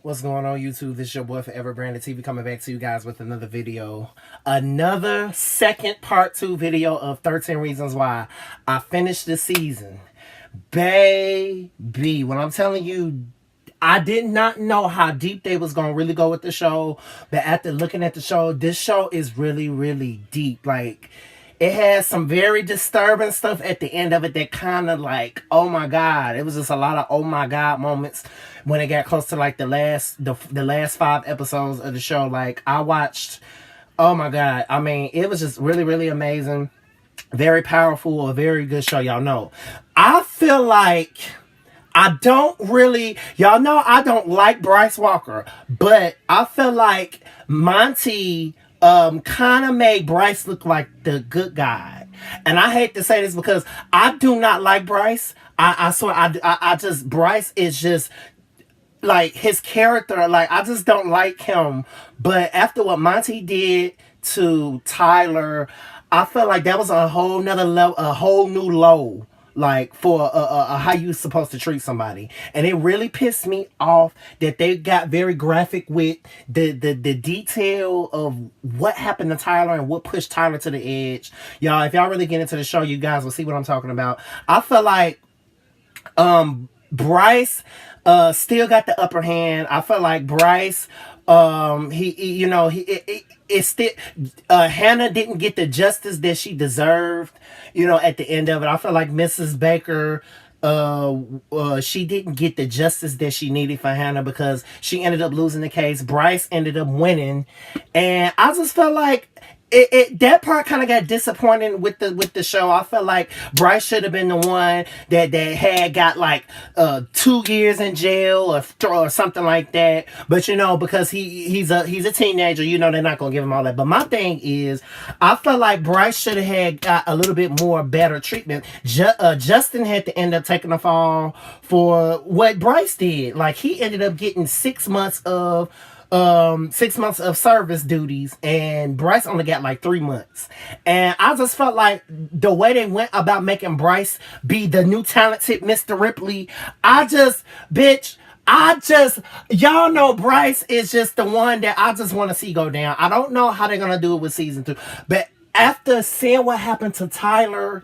What's going on, YouTube? This is your boy Forever Branded TV coming back to you guys with another video. Another second part 2 video of 13 Reasons Why I finished the season. Baby, when I'm telling you, I did not know how deep they was gonna really go with the show, but after looking at the show, this show is really, really deep. Like, it has some very disturbing stuff at the end of it that kind of like, oh my god, it was just a lot of oh my god moments when it got close to like the last 5 episodes of the show. Like, I watched, oh my god, I mean, it was just really, really amazing, very powerful, a very good show. Y'all know, I feel like I don't really, y'all know I don't like Bryce Walker, but I feel like Monty kind of made Bryce look like the good guy. And I hate to say this because I do not like Bryce. I swear, I just, Bryce is just like his character, like I just don't like him. But after what Monty did to Tyler, I felt like that was a whole nother level, a whole new low, like for how you supposed to treat somebody. And it really pissed me off that they got very graphic with the detail of what happened to Tyler and what pushed Tyler to the edge. Y'all, if y'all really get into the show, you guys will see what I'm talking about. I feel like Bryce still got the upper hand. I feel like Bryce, he you know, it's still, Hannah didn't get the justice that she deserved, you know, at the end of it. I feel like Mrs. Baker, she didn't get the justice that she needed for Hannah because she ended up losing the case. Bryce ended up winning, and I just felt like that part kind of got disappointing with the show. I felt like Bryce should have been the one that had got like 2 years in jail or something like that. But you know, because he's a teenager, you know, they're not gonna give him all that. But my thing is, I felt like Bryce should have had got a little bit more better treatment. Justin had to end up taking the fall for what Bryce did. Like, he ended up getting 6 months of service duties, and Bryce only got like 3 months. And I just felt like the way they went about making Bryce be the new talented Mr. Ripley, bitch, y'all know Bryce is just the one that I just want to see go down. I don't know how they're gonna do it with season 2, but after seeing what happened to Tyler,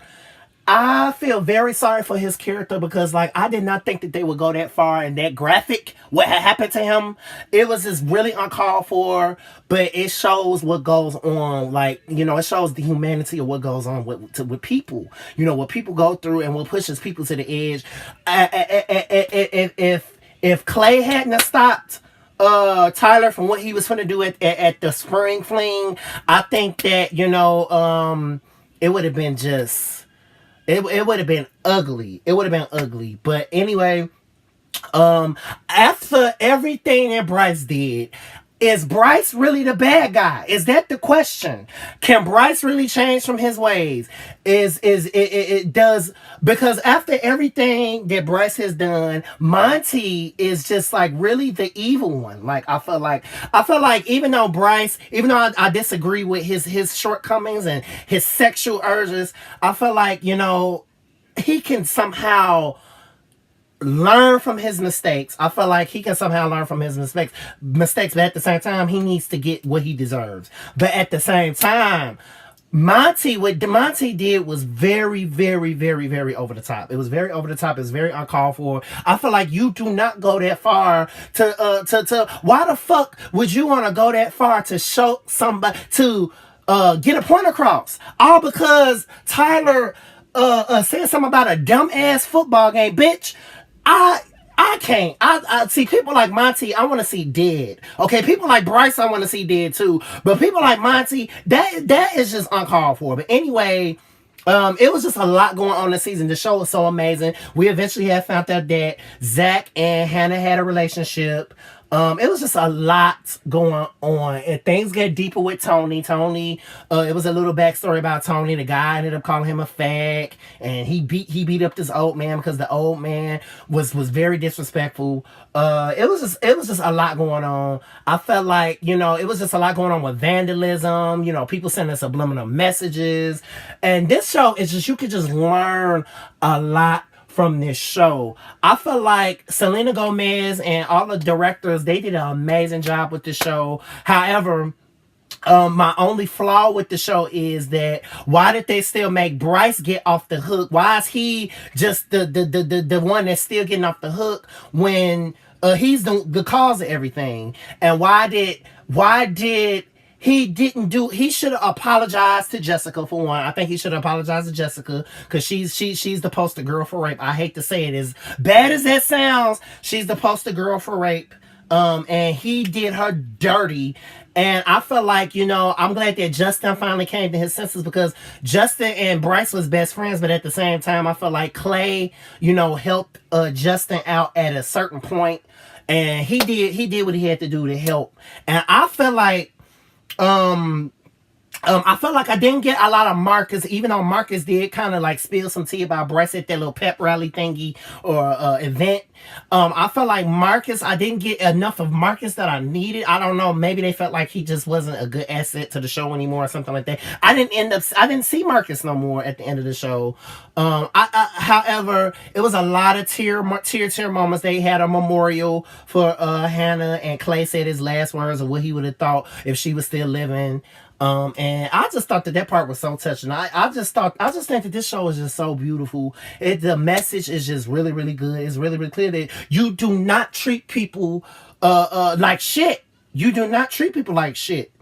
I feel very sorry for his character because, like, I did not think that they would go that far and that graphic. What had happened to him, it was just really uncalled for, but it shows what goes on. Like, you know, it shows the humanity of what goes on with people. You know, what people go through and what pushes people to the edge. If Clay hadn't have stopped Tyler from what he was going to do at the spring fling, I think that, you know, it would have been just. It would have been ugly. It would have been ugly. But anyway, after everything that Bryce did, is Bryce really the bad guy? Is that the question? Can Bryce really change from his ways? It does, because after everything that Bryce has done, Monty is just like really the evil one. Like, I feel like even though I disagree with his shortcomings and his sexual urges, I feel like, you know, he can somehow learn from his mistakes. I feel like he can somehow learn from his mistakes, but at the same time, he needs to get what he deserves. But at the same time, what Monty did was very, very, very, very over the top. It was very over the top. It was very uncalled for. I feel like you do not go that far to why the fuck would you want to go that far to show somebody to get a point across? All because Tyler said something about a dumbass football game, bitch. I can't. I see people like Monty, I want to see dead. Okay, people like Bryce, I want to see dead too. But people like Monty, that is just uncalled for. But anyway, it was just a lot going on this season. The show was so amazing. We eventually had found out that Zach and Hannah had a relationship. It was just a lot going on, and things get deeper with Tony. It was a little backstory about Tony. The guy ended up calling him a fag, and he beat up this old man because the old man was very disrespectful. It was just a lot going on. I felt like, you know, it was just a lot going on with vandalism. You know, people sending subliminal messages, and this show is just, you could just learn a lot from this show. I feel like Selena Gomez and all the directors, they did an amazing job with the show. However, my only flaw with the show is that why did they still make Bryce get off the hook? Why is he just the one that's still getting off the hook when he's the cause of everything? And why did he didn't do? He should have apologized to Jessica for one. I think he should have apologized to Jessica because she's the poster girl for rape. I hate to say it, as bad as that sounds, she's the poster girl for rape. And he did her dirty. And I feel like, I'm glad that Justin finally came to his senses, because Justin and Bryce was best friends, but at the same time, I feel like Clay, helped Justin out at a certain point, and he did what he had to do to help. And um I felt like I didn't get a lot of Marcus, even though Marcus did kind of like spill some tea about Bryce at that little pep rally thingy or event. I felt like Marcus, I didn't get enough of Marcus that I needed. I don't know, maybe they felt like he just wasn't a good asset to the show anymore or something like that. I didn't see Marcus no more at the end of the show. However, it was a lot of tear moments. They had a memorial for Hannah, and Clay said his last words of what he would have thought if she was still living. And I just thought that part was so touching. I just think that this show is just so beautiful. The message is just really, really good. It's really, really clear that you do not treat people, like shit. You do not treat people like shit.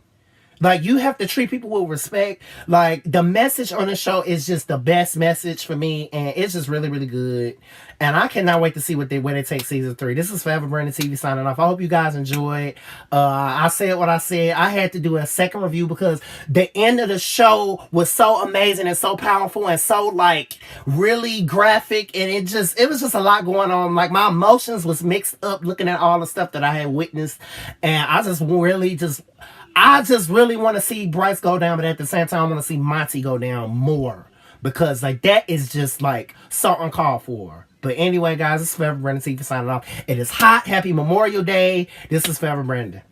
Like, you have to treat people with respect. Like, the message on the show is just the best message for me, and it's just really, really good. And I cannot wait to see where they take season 3. This is Forever Brandon TV signing off. I hope you guys enjoyed. I said what I said. I had to do a second review because the end of the show was so amazing and so powerful and so, like, really graphic, and it was just a lot going on. Like, my emotions was mixed up looking at all the stuff that I had witnessed, and I just really want to see Bryce go down, but at the same time, I want to see Monty go down more, because like that is just like so uncalled for. But anyway, guys, this is Forever Brandon TV signing off. It is hot. Happy Memorial Day. This is Forever Brandon.